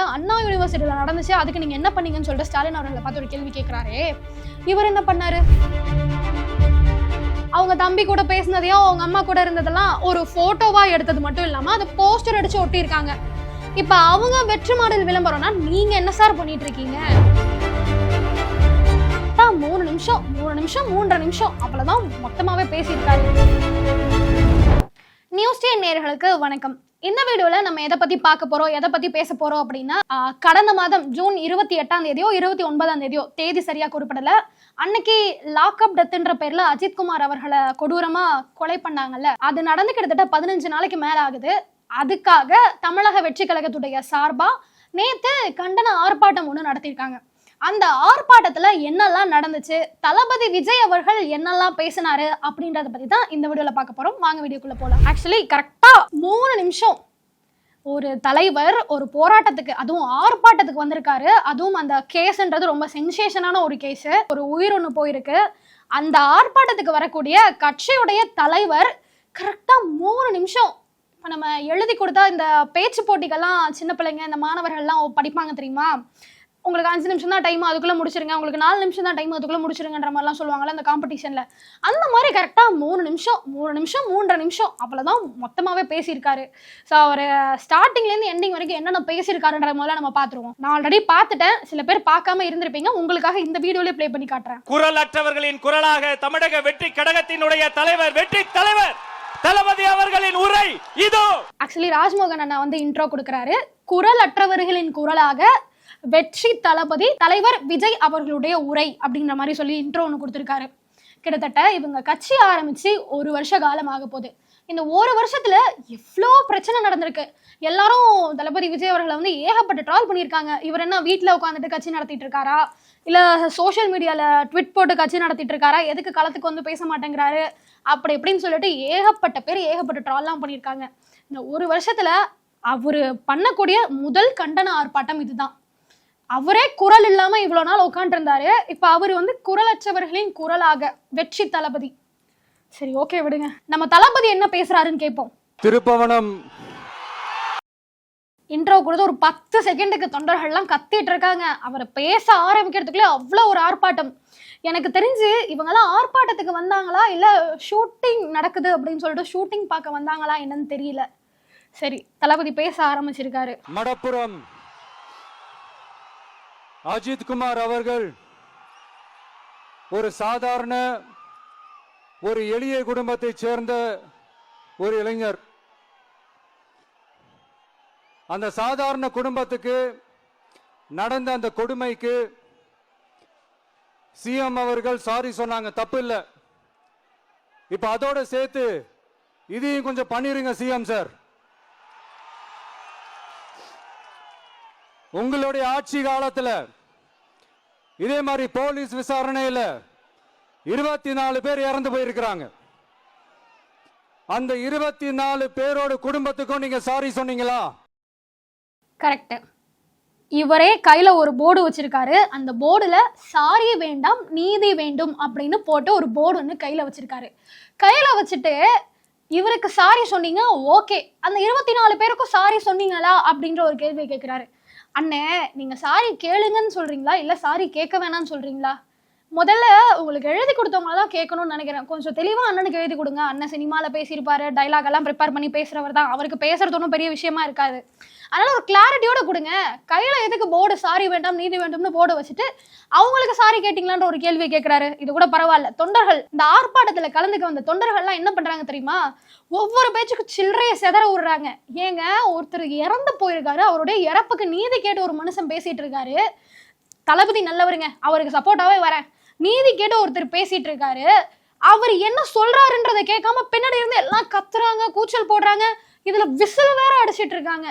அண்ணா யூனிவர்சிட்டியில நடந்துச்சு, அதுக்கு நீங்க என்ன பண்ணீங்கன்னு சொல்லிட்டு ஸ்டாலின் அவர்களை பார்த்து ஒரு கேள்வி கேட்கிறாரே, இவர் என்ன பண்ணாரு? அவங்க தம்பி கூட பேசினதையும் அவங்க அம்மா கூட இருந்ததெல்லாம் ஒரு போட்டோவா எடுத்தது மட்டும் இல்லாம அதை போஸ்டர் அடிச்சு ஒட்டியிருக்காங்க. இப்ப அவங்க வெற்றி மாடல் விளம்பரம்னா நீங்க என்ன சார் பண்ணிட்டு இருக்கீங்க? 3 நிமிஷம் 3.5 நிமிஷம் அவ்வளவுதான் மொத்தமாவே பேசியிருக்காரு. நியூஸ் டே நேயர்களுக்கு வணக்கம். இந்த வீடியோல நம்ம எதை பத்தி பார்க்க போறோம், எதை பத்தி பேச போறோம் அப்படின்னா, கடந்த மாதம் ஜூன் 28ஆம் தேதியோ 29ஆம் தேதியோ தேதி சரியா குறிப்பிடல, அன்னைக்கு லாக்அப் டெத்ன்ற பேர்ல அஜித்குமார் அவர்களை கொடூரமா கொலை பண்ணாங்கல்ல, அது நடந்து கிட்டத்தட்ட 15 நாளைக்கு மேல ஆகுது. அதுக்காக தமிழக வெற்றி கழகத்துடைய சார்பா நேத்து கண்டன ஆர்ப்பாட்டம் ஒண்ணு நடத்திருக்காங்க. அந்த ஆர்ப்பாட்டத்துல என்னெல்லாம் நடந்துச்சு, தளபதி விஜய் அவர்கள் என்னெல்லாம் பேசினாரு அப்படின்றத பத்தி தான் இந்த வீடியோல பார்க்க போறோம். வாங்க வீடியோக்குள்ள போலாம். ஆக்சுவலி கரெக்டா 3 நிமிஷம் ஒரு தலைவர் ஒரு போராட்டத்துக்கு, அதுவும் ஆர்ப்பாட்டத்துக்கு வந்திருக்காரு. அதுவும் அந்த கேஸ்ன்றது ரொம்ப சென்சேஷனான ஒரு கேஸ், ஒரு உயிர் ஒண்ணு போயிருக்கு. அந்த ஆர்ப்பாட்டத்துக்கு வரக்கூடிய கட்சியுடைய தலைவர் கரெக்டா 3 நிமிஷம், இப்போ நம்ம எழுதி கொடுத்தா இந்த பேச்சு போட்டிகள்லாம் சின்ன பிள்ளைங்க இந்த மாணவர்கள்லாம் படிப்பாங்க தெரியுமா, உங்களுக்கு 5 நிமிஷம் தான் டைம், அதுக்குள்ள முடிச்சிருங்க, உங்களுக்கு 4 நிமிஷம் தான் டைம், அதுக்குள்ள முடிச்சிருங்கன்ற மாதிரிலாம் சொல்லுவாங்கல்ல அந்த காம்படிஷன்ல. அந்த மாதிரி கரெக்டா 3 நிமிஷம் 3.5 நிமிஷம் அவ்வளவுதான் மொத்தமாவே பேசியிருக்காரு. ஸோ அவர் ஸ்டார்டிங்ல இருந்து எண்டிங் வரைக்கும் என்னென்ன பேசியிருக்காருன்ற முதல்ல நம்ம பார்த்துருவோம். நான் ஆல்ரெடி பார்த்துட்டேன், சில பேர் பார்க்காம இருந்திருப்பீங்க, உங்களுக்காக இந்த வீடியோல ப்ளே பண்ணி காட்டுறேன். குரல் அற்றவர்களின் குரலாக தமிழக வெற்றி கழகத்தினுடைய தலைவர் வெற்றி தலைவர் தளபதி அவர்களின் உரை இதோ. ஆக்சுவலி ராஜ்மோகன் அண்ணா வந்து இன்ட்ரோ கொடுக்கிறாரு. குரல் அற்றவர்களின் குரலாக வெற்றி தளபதி தலைவர் விஜய் அவர்களுடைய உரை அப்படிங்கிற மாதிரி சொல்லி இன்ட்ரோ ஒன்று கொடுத்துருக்காரு. கிட்டத்தட்ட இவங்க கட்சி ஆரம்பிச்சு 1 வருஷ காலம் ஆக போகுது. இந்த 1 வருஷத்துல எவ்வளோ பிரச்சனை நடந்திருக்கு. எல்லாரும் தளபதி விஜய் அவர்களை வந்து ஏகப்பட்ட ட்ரால் பண்ணியிருக்காங்க. இவர் என்ன வீட்டில் உட்காந்துட்டு கட்சி நடத்திட்டு இருக்காரா, இல்லை சோஷியல் மீடியாவில் ட்விட் போட்டு கட்சி நடத்திட்டு இருக்காரா, எதுக்கு களத்துக்கு வந்து பேச மாட்டேங்கிறாரு அப்படி எப்படின்னு சொல்லிட்டு ஏகப்பட்ட பேர் ஏகப்பட்ட ட்ரால்லாம் பண்ணியிருக்காங்க. இந்த 1 வருஷத்துல அவரு பண்ணக்கூடிய முதல் கண்டன ஆர்ப்பாட்டம் இதுதான். அவரே குரல் இல்லாம இவ்வளவு நாள் உட்காந்து இருந்தாரு. இப்ப அவரு வந்து குரலற்றவர்களின் குரலாக வெற்றி தளபதி. சரி, ஓகே விடுங்க, நம்ம தளபதி என்ன பேசுறாருன்னு கேட்போம். திருப்பவனம் இன்ட்ரோ கொடுத்து ஒரு 10 செகண்டுக்கு தொண்டர்கள்லாம் கத்திட்டு இருக்காங்க. அவரை பேச ஆரம்பிக்கிறதுக்குள்ளே அவ்வளோ ஒரு ஆர்ப்பாட்டம். எனக்கு தெரிஞ்சு இவங்கெல்லாம் ஆர்ப்பாட்டத்துக்கு வந்தாங்களா இல்லை ஷூட்டிங் நடக்குது அப்படின்னு சொல்லிட்டு ஷூட்டிங் பார்க்க வந்தாங்களா என்னன்னு தெரியல. சரி, தளபதி பேச ஆரம்பிச்சிருக்காரு. மடப்புறம் அஜித்குமார் அவர்கள் ஒரு சாதாரண ஒரு எளிய குடும்பத்தைச் சேர்ந்த ஒரு இளைஞர். அந்த சாதாரண குடும்பத்துக்கு நடந்த அந்த கொடுமைக்கு சிஎம் அவர்கள் சாரி சொன்னாங்க, தப்பு இல்லை. இப்ப அதோட சேர்த்து இதையும் கொஞ்சம் பண்ணிருங்க சிஎம் சார். உங்களுடைய ஆட்சி காலத்துல இதே மாதிரி போலீஸ் விசாரணையில 24 பேர் இறந்து போயிருக்கிறாங்க. அந்த 24 பேரோட குடும்பத்துக்கும் நீங்க சாரி சொன்னீங்களா? கரெக்ட். இவரே கையில ஒரு போர்டு வச்சிருக்காரு. அந்த போர்டுல சாரி வேண்டாம் நீதி வேண்டும் அப்படின்னு போட்டு ஒரு போர்டு ஒன்று கையில வச்சிருக்காரு. கையில வச்சுட்டு இவருக்கு சாரி சொன்னீங்க, ஓகே, அந்த 24 பேருக்கும் சாரி சொன்னீங்களா அப்படின்ற ஒரு கேள்வி கேட்கிறாரு. அண்ணே, நீங்க சாரி கேளுங்கன்னு சொல்றீங்களா இல்ல சாரி கேட்க வேணாம்னு சொல்றீங்களா? முதல்ல உங்களுக்கு எழுதி கொடுத்தவங்க தான் கேட்கணும்னு நினைக்கிறேன். கொஞ்சம் தெளிவா அண்ணனுக்கு எழுதி கொடுங்க. அண்ணன் சினிமால பேசியிருப்பாரு, டைலாக் எல்லாம் ப்ரிப்பேர் பண்ணி பேசுறவர் தான், அவருக்கு பேசுறது ஒன்றும் பெரிய விஷயமா இருக்காது. அதனால ஒரு கிளாரிட்டியோட கொடுங்க. கையில எதுக்கு போர்டு சாரி வேண்டாம் நீதி வேண்டும்னு போர்டு வச்சுட்டு அவங்களுக்கு சாரி கேட்டீங்களான்ற ஒரு கேள்வி கேட்கிறாரு. இது கூட பரவாயில்ல. தொண்டர்கள், இந்த ஆர்ப்பாட்டத்துல கலந்துக்க வந்த தொண்டர்கள்லாம் என்ன பண்றாங்க தெரியுமா, ஒவ்வொரு பேச்சுக்கு சில்லறைய செதற விடுறாங்க. ஏங்க, ஒருத்தர் இறந்து போயிருக்காரு, அவருடைய இறப்புக்கு நீதி கேட்டு ஒரு மனுஷன் பேசிட்டு இருக்காரு. தளபதி நல்லவருங்க, அவருக்கு சப்போர்ட்டாவே வரேன். நீதி கேட்டு ஒருத்தர் பேசிட்டு இருக்காரு. அவர் என்ன சொல்றாருன்றதை கேட்காம பின்னாடி இருந்து எல்லாம் கத்துறாங்க, கூச்சல் போடுறாங்க, இதுல விசில் வேற அடிச்சிட்டு இருக்காங்க.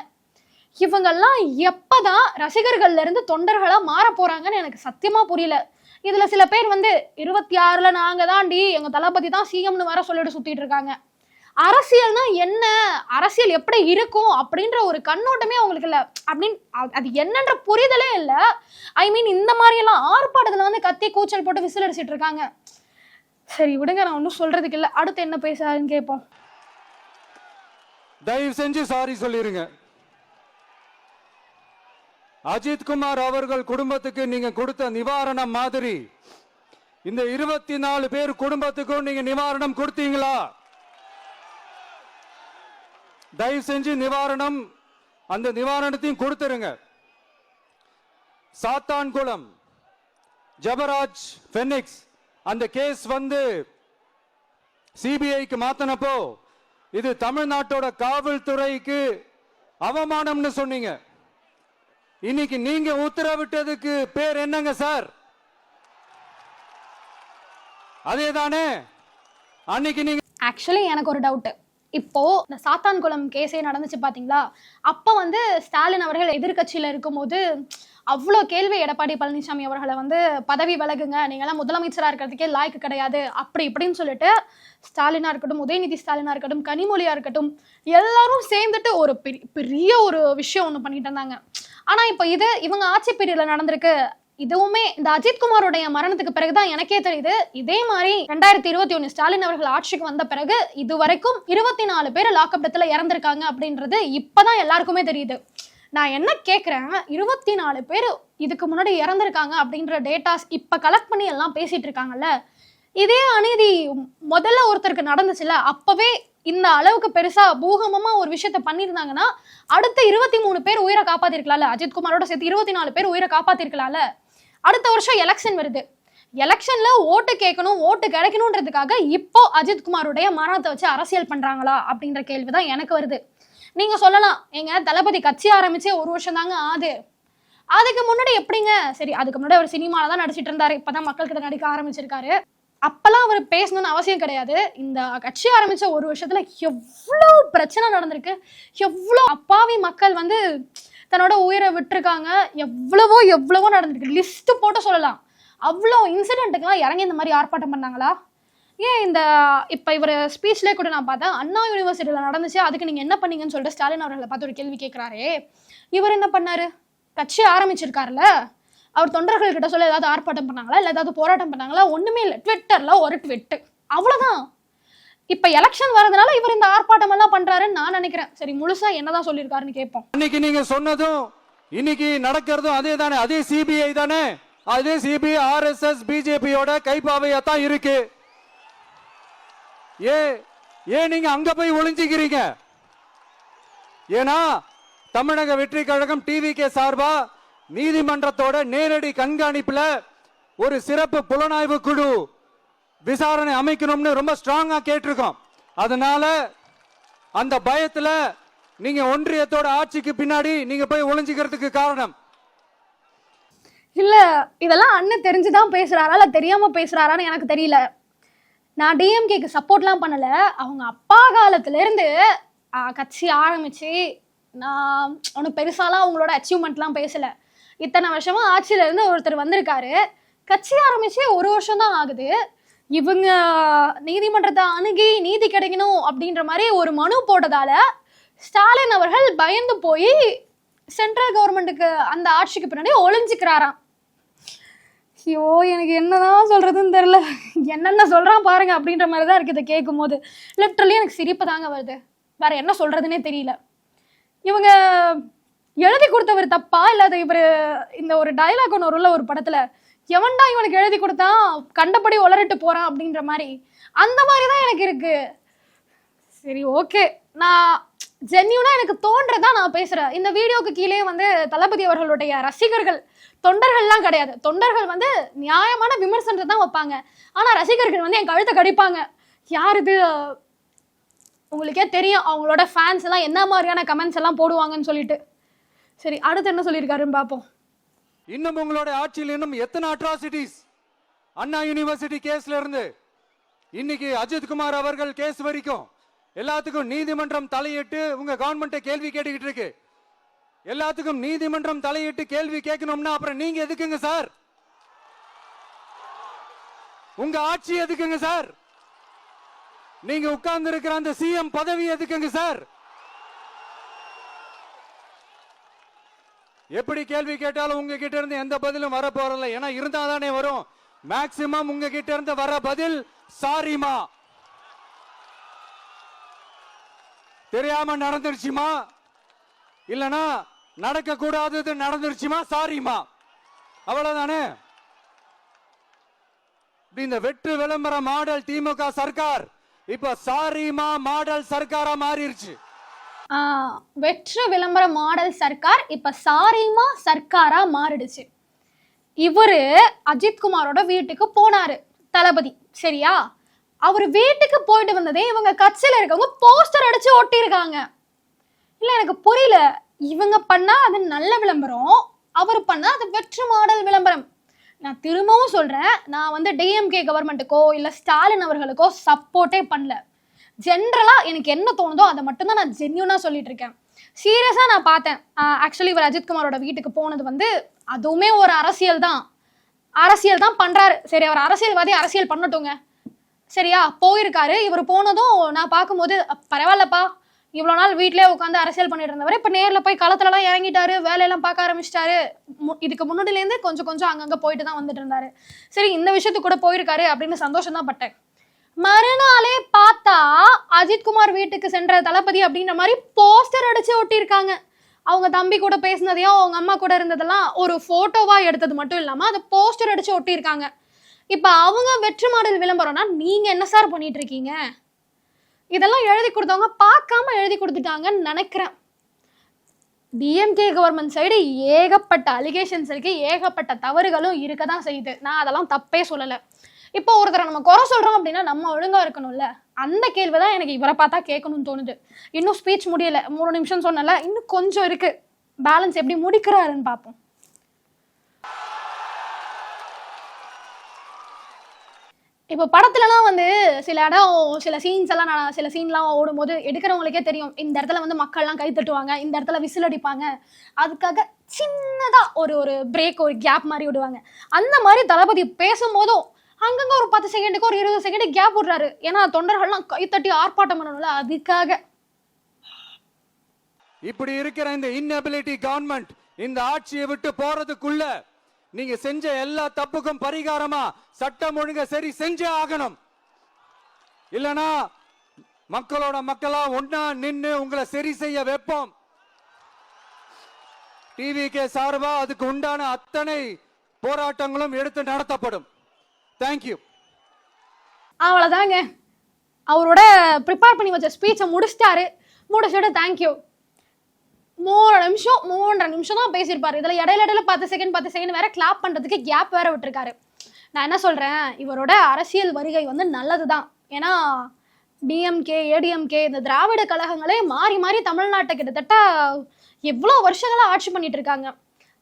இவங்கெல்லாம் எப்பதான் ரசிகர்கள்ல இருந்து தொண்டர்களா மாற போறாங்கன்னு எனக்கு சத்தியமா புரியல. இதுல சில பேர் வந்து 26ல நாங்க தாண்டி எங்க தளபதி தான் சிஎம்னு வேற சொல்லிட்டு சுத்திட்டு இருக்காங்க. அரசியல்னா என்ன, அரசியல் எப்படி இருக்கும் அப்படின்ற ஒரு கண்ணோட்டமே அவங்களுக்கு இல்லை. அப்படின்னு அது என்னன்ற புரிதலே இல்லை. ஐ மீன், இந்த மாதிரி எல்லாம் ஆர்ப்பாட்டத்துல வந்து கத்தி கூச்சல் போட்டு விசில் அடிச்சிட்டு இருக்காங்க. சரி விடுங்க, நான் ஒன்றும் சொல்றதுக்கு இல்லை. அடுத்து என்ன பேசுறாருன்னு கேட்போம். தயவு செஞ்சு சாரி சொல்லிருங்க. அஜித்குமார் அவர்கள் குடும்பத்துக்கு நீங்க கொடுத்த நிவாரணம் மாதிரி இந்த 24 பேர் குடும்பத்துக்கும் நீங்க நிவாரணம் கொடுத்தீங்களா? தயவு செஞ்சு நிவாரணம், அந்த நிவாரணத்தையும் கொடுத்துருங்க. சாத்தான்குளம் ஜபராஜ் பெனிக்ஸ் அந்த கேஸ் சிபிஐக்கு மாத்தினப்போ இது தமிழ்நாட்டோட காவல்துறைக்கு அவமானம்னு சொன்னீங்க. இன்னைக்கு நீங்க உத்தரவிட்டதுக்கு பேர் என்னங்க சார்? அதேதானே அன்னைக்கு நீங்க. ஆக்சுவலி எனக்கு ஒரு டவுட். இப்போ இந்த சாத்தான்குளம் கேஸே நடந்துச்சு பாத்தீங்களா? அப்ப ஸ்டாலின் அவர்கள் எதிர்கட்சியில இருக்கும்போது அவ்வளோ கேள்வி எடப்பாடி பழனிசாமி அவர்களை பதவி விலகுங்க, நீங்களாம் முதலமைச்சராக இருக்கிறதுக்கே லாய்க்கு கிடையாது அப்படி இப்படின்னு சொல்லிட்டு ஸ்டாலினா இருக்கட்டும், உதயநிதி ஸ்டாலினா இருக்கட்டும், கனிமொழியா இருக்கட்டும், எல்லாரும் சேர்ந்துட்டு ஒரு பெரிய ஒரு விஷயம் ஒன்று பண்ணிட்டு இருந்தாங்க. ஆனா இப்போ இவங்க ஆட்சி பீரியட்ல நடந்திருக்கு. இதுவுமே இந்த அஜித்குமாரோடைய மரணத்துக்கு பிறகுதான் எனக்கே தெரியுது, இதே மாதிரி 2021 ஸ்டாலின் அவர்கள் ஆட்சிக்கு வந்த பிறகு இதுவரைக்கும் 24 பேர் லாக்அப் டெத்ல இறந்திருக்காங்க அப்படின்றது இப்பதான் எல்லாருக்குமே தெரியுது. நான் என்ன கேட்குறேன், 24 பேர் இதுக்கு முன்னாடி இறந்துருக்காங்க அப்படின்ற டேட்டாஸ் இப்போ கலெக்ட் பண்ணி எல்லாம் பேசிட்டு இருக்காங்கல்ல. இதே அநீதி முதல்ல ஒருத்தருக்கு நடந்துச்சுல, அப்பவே இந்த அளவுக்கு பெருசா பூகமமா ஒரு விஷயத்த பண்ணியிருந்தாங்கன்னா அடுத்த 23 பேர் உயிரை காப்பாத்திருக்கலாம்ல. அஜித்குமாரோட சேர்த்து 24 பேர் உயிரை காப்பாத்திருக்கலாம்ல. அடுத்த வருஷம் எலெக்ஷன் வருது. எலெக்ஷன்ல ஓட்டு கேட்கணும், ஓட்டு கிடைக்கணுன்றதுக்காக இப்போ அஜித்குமாரோடைய மரணத்தை வச்சு அரசியல் பண்றாங்களா அப்படின்ற கேள்விதான் எனக்கு வருது. நீங்க சொல்லலாம், எங்க தளபதி கட்சி ஆரம்பிச்சே 1 வருஷம் தாங்க ஆகுது, அதுக்கு முன்னாடி எப்படிங்க? சரி, அதுக்கு முன்னாடி அவர் சினிமால தான் நடிச்சிட்டு இருந்தாரு, இப்பதான் மக்கள் கிட்ட நடிக்க ஆரம்பிச்சிருக்காரு. அப்பெல்லாம் அவர் பேசணும்னு அவசியம் கிடையாது. இந்த கட்சி ஆரம்பிச்ச 1 வருஷத்துல எவ்வளவு பிரச்சனை நடந்திருக்கு, எவ்வளவு அப்பாவி மக்கள் தன்னோட உயிரை விட்டுருக்காங்க, எவ்வளவோ நடந்திருக்கு. லிஸ்ட் போட்டு சொல்லலாம். அவ்வளோ இன்சிடென்ட்டுக்கெல்லாம் இறங்கி இந்த மாதிரி ஆர்ப்பாட்டம் பண்ணாங்களா? ஏன் இப்போ இவர் ஸ்பீச்லேயே கூட நான் பார்த்தேன், அண்ணா யூனிவர்சிட்டியில் நடந்துச்சு, அதுக்கு நீங்கள் என்ன பண்ணீங்கன்னு சொல்லிட்டு ஸ்டாலின் அவர்களை பார்த்து ஒரு கேள்வி கேட்குறாரே. இவர் என்ன பண்ணாரு? கட்சி ஆரம்பிச்சிருக்காருல்ல, அவர் தொண்டர்கள்கிட்ட சொல்ல ஏதாவது ஆர்ப்பாட்டம் பண்ணாங்களா, இல்லை ஏதாவது போராட்டம் பண்ணாங்களா? ஒன்றுமே இல்லை. ட்விட்டரில் ஒரு ட்விட்டு, அவ்வளோதான். இப்போ எலெக்ஷன் வரதுனால இவர் இந்த ஆர்ப்பாட்டம் எல்லாம் பண்றாருன்னு நான் நினைக்கிறேன். சரி, முழுசா என்னதான் சொல்லியிருக்காருன்னு கேட்போம். இன்னைக்கு நீங்க சொன்னதும் இன்னைக்கு நடக்கிறதும் அதே தானே, அதே சிபிஐ தானே, அதே சிபிஐ ஆர்எஸ்எஸ் பிஜேபியோட கைப்பாவையா தான் இருக்கு. ஏன் நீங்க அங்க போய் ஒளிஞ்சுக்கிறீங்க? ஏன்னா தமிழக வெற்றி கழகம் டிவிகே சார்பா நீதிமன்றத்தோட நேரடி கண்காணிப்புல ஒரு சிறப்பு புலனாய்வு குழு விசாரணை அமைக்கணும்னு ரொம்ப ஸ்ட்ராங்கா கேட்டிருக்கோம். அதனால அந்த பயத்துல நீங்க ஒன்றியத்தோட ஆட்சிக்கு பின்னாடி நீங்க போய் ஒளிஞ்சுக்கிறதுக்கு காரணம் இல்ல. இதெல்லாம் அண்ணன் தெரிஞ்சுதான் பேசுறாரா இல்ல தெரியாம பேசுறாரான்னு எனக்கு தெரியல. நான் டிஎம்கேக்கு சப்போர்ட்லாம் பண்ணல. அவங்க அப்பா காலத்துல இருந்து கட்சி ஆரம்பிச்சு நான் ஒன்றும் பெருசாலாம் அவங்களோட அச்சீவ்மெண்ட்லாம் பேசல. இத்தனை வருஷமா ஆட்சியில இருந்து ஒருத்தர் வந்திருக்காரு, கட்சி ஆரம்பிச்சு 1 வருஷம் தான் ஆகுது. இவங்க நீதிமன்றத்தை அணுகி நீதி கிடைக்கணும் அப்படின்ற மாதிரி ஒரு மனு போட்டதால ஸ்டாலின் அவர்கள் பயந்து போய் சென்ட்ரல் கவர்மெண்ட்டுக்கு அந்த ஆட்சிக்கு பின்னாடி ஒளிஞ்சிக்கிறாராம். ஐயோ, எனக்கு என்னதான் சொல்றதுன்னு தெரியல. என்னென்ன சொல்றான் பாருங்க அப்படின்ற மாதிரி தான் இருக்குது கேட்கும் போது. லிட்டரலி எனக்கு சிரிப்பு தாங்க வருது, வேற என்ன சொல்றதுன்னே தெரியல. இவங்க எழுதி கொடுத்தவர் தப்பா இல்லாத இவர் இந்த ஒரு டயலாக் ஒன்று வரும்ல ஒரு படத்துல, எவன்டா இவனுக்கு எழுதி கொடுத்தான் கண்டபடி உளறிட்டு போறான் அப்படின்ற மாதிரி, அந்த மாதிரி தான் எனக்கு இருக்கு. சரி, ஓகே, நான் ஜென்யூனா எனக்கு தோன்றதா நான் பேசுறேன். இந்த வீடியோக்கு கீழே தளபதி அவர்களுடைய ரசிகர்கள், தொண்டர்கள்லாம் கிடையாது, தொண்டர்கள் நியாயமான விமர்சனத்தை தான் வைப்பாங்க. ஆனா ரசிகர்கள் என் கழுத்தை கடிப்பாங்க. யார் இது? உங்களுக்கே தெரியும் அவங்களோட ஃபேன்ஸ் எல்லாம் என்ன மாதிரியான கமெண்ட்ஸ் எல்லாம் போடுவாங்கன்னு சொல்லிட்டு. சரி, அடுத்து என்ன சொல்லியிருக்காருன்னு பார்ப்போம். இன்னும் உங்களோட ஆட்சியில் இன்னும் எத்தனை அட்ராசிட்டிஸ், அண்ணா யூனிவர்சிட்டி கேஸ்ல இருந்து இன்னைக்கு அஜித்குமார் அவர்கள் கேஸ் வரைக்கும் எல்லாத்துக்கும் நீதிமன்றம் தலையிட்டு உங்க கவர்மெண்ட்டை கேள்வி கேட்டுக்கிட்டு இருக்கு. எல்லாத்துக்கும் நீதிமன்றம் தலையிட்டு கேள்வி கேட்கணும்னா அப்புறம் நீங்க எதுக்குங்க சார்? உங்க ஆட்சி எதுக்குங்க சார்? நீங்க உட்கார்ந்து இருக்கிற அந்த சிஎம் பதவி எதுக்குங்க சார்? எப்படி கேள்வி கேட்டாலும் உங்ககிட்ட இருந்து எந்த பதிலும் வர போறதில்லை. ஏன்னா இருந்தா தானே வரும். மேக்சிமம் உங்ககிட்ட இருந்து வர பதில் சாரிமா, தெரியாம நடந்துருச்சுமா, இல்லனா நடக்க கூடாதது நடந்துருச்சுமா, சாரிமா, அவ்வளவுதானே. இந்த வெற்று விளம்பர மாடல் திமுக சர்க்கார் இப்ப சாரிமா மாடல் சர்க்காரா மாறிடுச்சு. வெற்று விளம்பர மாடல் சர்க்கார் இப்ப சாரிமா சர்க்காரா மாறிடுச்சு. இவரு அஜித்குமாரோட வீட்டுக்கு போனாரு தளபதி, சரியா? அவர் வீட்டுக்கு போயிட்டு வந்ததே இவங்க கட்சியில இருக்கவங்க போஸ்டர் அடிச்சு ஒட்டி இருக்காங்க. இல்ல எனக்கு புரியல, இவங்க பண்ணா அது நல்ல விளம்பரம், அவர் பண்ணா அது வெற்று மாடல் விளம்பரம். நான் திரும்பவும் சொல்றேன், நான் வந்து டிஎம்கே கவர்மெண்ட்டுக்கோ இல்ல ஸ்டாலின் அவர்களுக்கோ சப்போர்ட்டே பண்ணல. ஜென்ரலா எனக்கு என்ன தோணுதோ அதை மட்டும்தான் நான் ஜென்யூனா சொல்லிட்டு இருக்கேன். சீரியஸா நான் பார்த்தேன். ஆக்சுவலி இவர் அஜித்குமாரோட வீட்டுக்கு போனது வந்து அதுவுமே ஒரு அரசியல் தான் பண்றாரு. சரி, அவர் அரசியல்வாதி, அரசியல் பண்ணட்டுங்க, சரியா? போயிருக்காரு. இவர் போனதும் நான் பார்க்கும்போது பரவாயில்லப்பா, இவ்வளோ நாள் வீட்டிலே உட்காந்து அரசியல் பண்ணிட்டு இருந்தவர் இப்போ நேரில் போய் களத்துலலாம் இறங்கிட்டாரு, வேலையெல்லாம் பார்க்க ஆரம்பிச்சிட்டாரு. இதுக்கு முன்னாடிலேருந்து கொஞ்சம் அங்கங்கே போயிட்டு தான் வந்துட்டு இருந்தாரு. சரி, இந்த விஷயத்துக்கு கூட போயிருக்காரு அப்படின்னு சந்தோஷம் தான் பட்டேன். மறுநாளே பார்த்தா அஜித்குமார் வீட்டுக்கு சென்ற தளபதி அப்படின்ற மாதிரி போஸ்டர் அடிச்சு ஒட்டியிருக்காங்க. அவங்க தம்பி கூட பேசினதையும் அவங்க அம்மா கூட இருந்ததெல்லாம் ஒரு போட்டோவா எடுத்தது மட்டும் இல்லாம அதை போஸ்டர் அடிச்சு ஒட்டியிருக்காங்க. இப்ப அவங்க வெற்று மாடல் விளம்பரம்னா நீங்க என்ன சார் பண்ணிட்டு இருக்கீங்க? இதெல்லாம் எழுதி கொடுத்தவங்க பார்க்காம எழுதி கொடுத்துட்டாங்கன்னு நினைக்கிறேன். டிஎம்கே கவர்மெண்ட் சைடு ஏகப்பட்ட அலிகேஷன்ஸ் இருக்கு, ஏகப்பட்ட தவறுகளும் இருக்க தான் செய்யுது. நான் அதெல்லாம் தப்பே சொல்லலை. இப்போ ஒருத்தரை நம்ம குறை சொல்றோம் அப்படின்னா நம்ம ஒழுங்கா இருக்கணும்ல, அந்த கேள்விதான் எனக்கு இவரை பார்த்தா கேட்கணும்னு தோணுது. இன்னும் ஸ்பீச் முடியல, 3 நிமிஷம் சொன்னல, இன்னும் கொஞ்சம் இருக்கு. பேலன்ஸ் எப்படி முடிக்கிறாருன்னு பார்ப்போம். இப்போ படத்துலலாம் வந்து சில இடம் சில சீன்லாம் ஓடும்போது எடுக்கிறவங்களுக்கே தெரியும், இந்த இடத்துல வந்து மக்கள்லாம் கை தட்டுவாங்க, இந்த இடத்துல விசில் அடிப்பாங்க, அதுக்காக சின்னதா ஒரு பிரேக், ஒரு கேப் மாதிரி விடுவாங்க. அந்த மாதிரி தளபதி பேசும்போதும் அங்கங்க ஒரு 10 செகண்டுக்கு ஒரு 20 செகண்ட் கேப் விடுறாரு. ஏன்னா தொண்டர்கள்லாம் கைத்தட்டி ஆர்ப்பாட்டம் பண்ணணும்ல, அதுக்காக. இப்படி இருக்கிற இந்த இன்எபிலிட்டி கவர்மெண்ட் இந்த ஆட்சியை விட்டு போறதுக்குள்ள நீங்க செஞ்ச எல்லா தப்புக்கும் பரிகாரமா சட்டம் ஒழுங்க சரி செஞ்சே ஆகணும். இல்லனா மக்களோட மக்களா ஒன்னா நின்னு உங்களை சரி செய்ய வைப்போம். டிவிகே சார்பா அதுக்கு உண்டான அத்தனை போராட்டங்களும் எடுத்து நடத்தப்படும். தேங்க்யூ. அவ்வளோதாங்க, அவரோட ப்ரிப்பேர் பண்ணி வச்ச ஸ்பீச்சை முடிச்சுட்டு தேங்க்யூ. 3.5 நிமிஷம் தான் பேசியிருப்பாரு. இதில் இடையில 10 செகண்ட் வேற கிளாப் பண்ணுறதுக்கு கேப் வேற விட்டுருக்காரு. நான் என்ன சொல்கிறேன், இவரோட அரசியல் வருகை வந்து நல்லது தான். ஏன்னா டிஎம்கே ஏடிஎம்கே இந்த திராவிட கழகங்களே மாறி மாறி தமிழ்நாட்டை கிட்டத்தட்ட எவ்வளோ வருஷங்களாக ஆட்சி பண்ணிட்டு இருக்காங்க.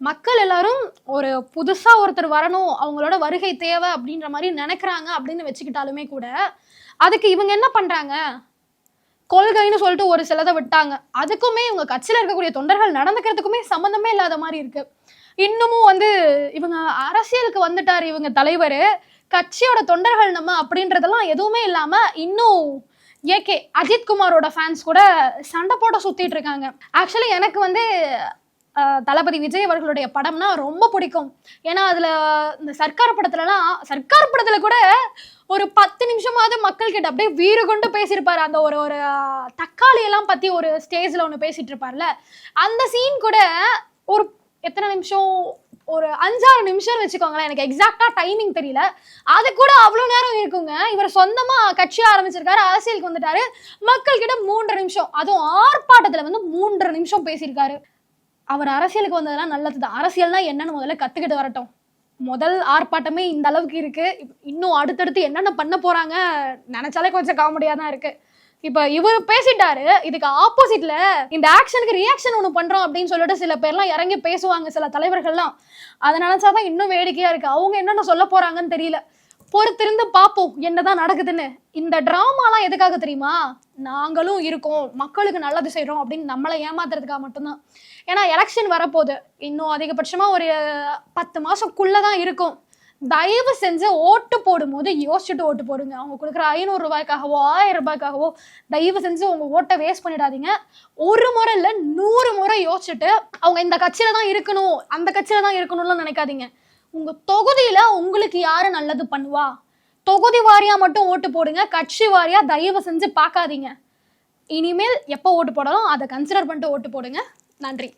மக்கள் எல்லாரும் ஒரு புதுசா ஒருத்தர் வரணும், அவங்களோட வருகை தேவை அப்படின்ற மாதிரி நினைக்கிறாங்க அப்படின்னு வச்சுக்கிட்டாலுமே கூட அதுக்கு இவங்க என்ன பண்றாங்க, கொள்கைன்னு சொல்லிட்டு ஒரு சிலதை விட்டாங்க. அதுக்குமே இவங்க கட்சியில இருக்கக்கூடிய தொண்டர்கள் நடந்துக்கிறதுக்குமே சம்மந்தமே இல்லாத மாதிரி இருக்கு. இன்னமும் வந்து இவங்க அரசியலுக்கு வந்துட்டாரு இவங்க தலைவர், கட்சியோட தொண்டர்கள் நம்ம அப்படின்றதெல்லாம் எதுவுமே இல்லாம இன்னும் ஏகே அஜித்குமாரோட ஃபேன்ஸ் கூட சண்டை போட சுத்திட்டு இருக்காங்க. ஆக்சுவலி எனக்கு வந்து தளபதி விஜய் அவர்களுடைய படம்னா ரொம்ப பிடிக்கும். ஏன்னா அதுல இந்த சர்க்கார் படத்துல கூட ஒரு 10 நிமிஷமாவது மக்கள் கிட்ட அப்படியே வீறு கொண்டு பேசியிருப்பாரு. அந்த ஒரு தக்காளி எல்லாம் பத்தி ஒரு ஸ்டேஜ்ல ஒண்ணு பேசிட்டு இருப்பார்ல, அந்த சீன் கூட ஒரு எத்தனை நிமிஷம், ஒரு 5-6 நிமிஷம் வச்சுக்கோங்களேன், எனக்கு எக்ஸாக்டா டைமிங் தெரியல, அது கூட அவ்வளவு நேரம் இருக்குங்க. இவர் சொந்தமா கட்சி ஆரம்பிச்சிருக்காரு, அரசியலுக்கு வந்துட்டாரு, மக்கள் கிட்ட 3.5 நிமிஷம், அதுவும் ஆர்ப்பாட்டத்துல வந்து 3.5 நிமிஷம் பேசியிருக்காரு. அவர் அரசியலுக்கு வந்ததெல்லாம் நல்லதுதான். அரசியல்னா என்னன்னு முதல்ல கத்துக்கிட்டு வரட்டும். முதல் ஆர்ப்பாட்டமே இந்த அளவுக்கு இருக்கு, இன்னும் அடுத்தடுத்து என்னென்ன பண்ண போறாங்க நினைச்சாலே கொஞ்சம் காமெடியா தான் இருக்கு. இப்ப இவர் பேசிட்டாரு, இதுக்கு ஆப்போசிட்ல இந்த ஆக்ஷனுக்கு ரியாக்ஷன் ஒண்ணு பண்றோம் அப்படின்னு சொல்லிட்டு சில பேர்லாம் இறங்கி பேசுவாங்க, சில தலைவர்கள்லாம். அதை நினைச்சாதான் இன்னும் வேடிக்கையா இருக்கு. அவங்க என்னென்ன சொல்ல போறாங்கன்னு தெரியல. பொறுத்திருந்து பார்ப்போம் என்னதான் நடக்குதுன்னு. இந்த டிராமாலாம் எதுக்காக தெரியுமா, நாங்களும் இருக்கோம், மக்களுக்கு நல்லது செய்யறோம் அப்படின்னு நம்மளை ஏமாத்துறதுக்காக மட்டும்தான். ஏன்னா எலெக்ஷன் வரப்போகுது, இன்னும் அதிகபட்சமா ஒரு 10 மாசம்குள்ளதான் இருக்கும். தயவு செஞ்சு ஓட்டு போடும் போது யோசிச்சுட்டு ஓட்டு போடுங்க. அவங்க கொடுக்குற 500 ரூபாய்க்காகவோ 1000 ரூபாய்க்காகவோ தயவு செஞ்சு உங்க ஓட்டை வேஸ்ட் பண்ணிடாதீங்க. ஒரு முறை இல்ல 100 முறை யோசிச்சுட்டு அவங்க இந்த கட்சியில தான் இருக்கணும், அந்த கட்சியில தான் இருக்கணும்னு நினைக்காதீங்க. உங்க தொகுதியில உங்களுக்கு யாரு நல்லது பண்ணுவா, தொகுதி வாரியா மட்டும் ஓட்டு போடுங்க, கட்சி வாரியா தயவு செஞ்சு பார்க்காதீங்க. இனிமேல் எப்போ ஓட்டு போடலாம் அதை கன்சிடர் பண்ணிட்டு ஓட்டு போடுங்க. நன்றி.